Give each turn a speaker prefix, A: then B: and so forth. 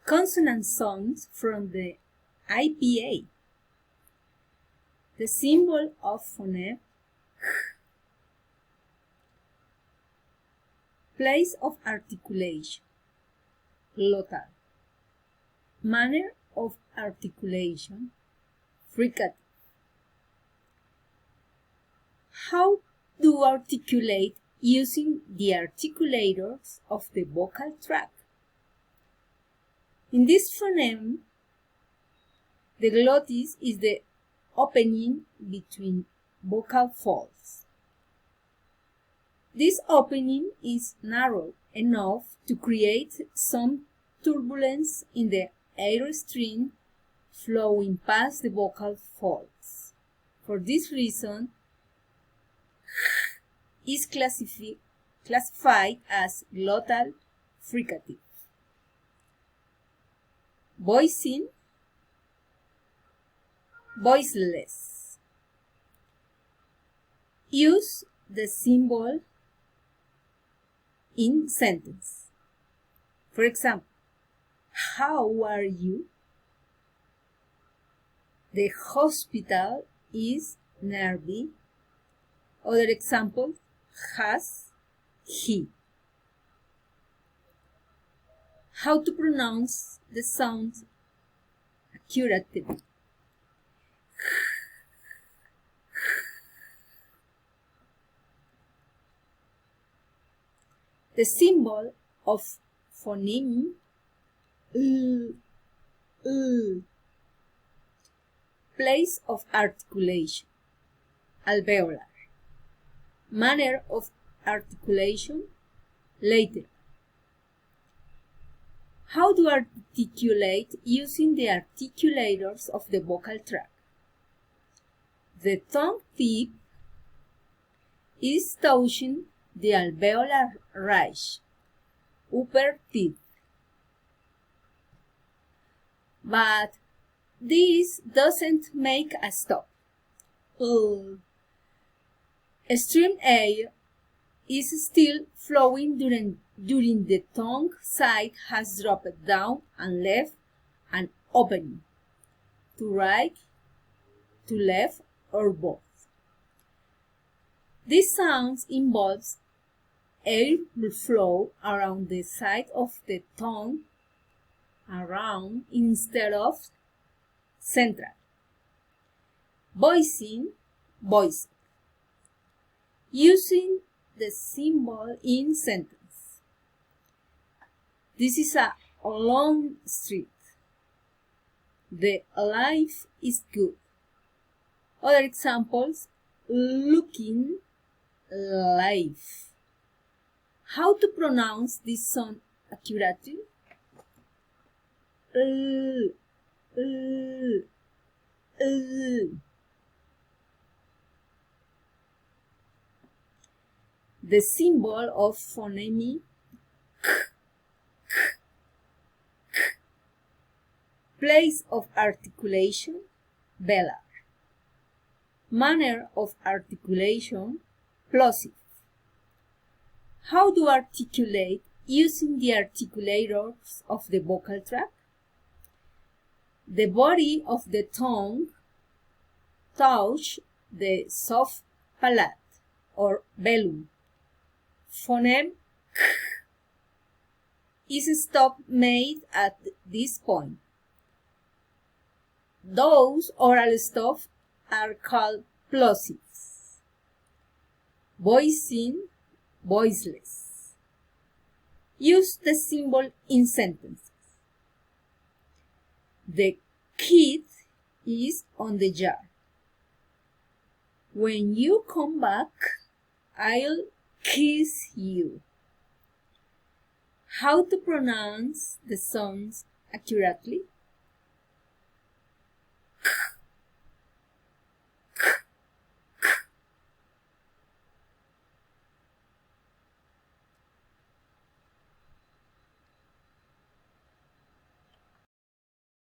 A: consonant sounds from the IPA. The symbol of phoneme, place of articulation, glottal, manner of articulation, fricative. How do articulate using the articulators of the vocal tract? In this phoneme, the glottis is the opening between vocal folds. This opening is narrow enough to create some turbulence in the airstream flowing past the vocal folds. For this reason, is classified as glottal fricative. Voicing, voiceless. Use the symbol in sentence. For example, how are you? The hospital is nearby. Other example, has, he. How to pronounce the sound accurately? The symbol of phoneme place of articulation, alveolar, manner of articulation, lateral. How to articulate using the articulators of the vocal tract? The tongue tip is touching the alveolar ridge, upper teeth. But this doesn't make a stop. Stream air is still flowing during the tongue side has dropped down and left an opening, to right, to left, or both. This sound involves air flow around the side of the tongue, around instead of central. Voicing, voice. Using the symbol in sentence. This is a long street. The life is good. Other examples, looking life. How to pronounce this sound accurately? The symbol of phoneme place of articulation, velar, manner of articulation, plosive. How to articulate using the articulators of the vocal tract? The body of the tongue touch the soft palate or velum. Phoneme is a stop made at this point. Those oral stops are called plosives. Voicing, voiceless. Use the symbol in sentences. The kid is on the jar. When you come back, I'll kiss you. How to pronounce the sounds accurately?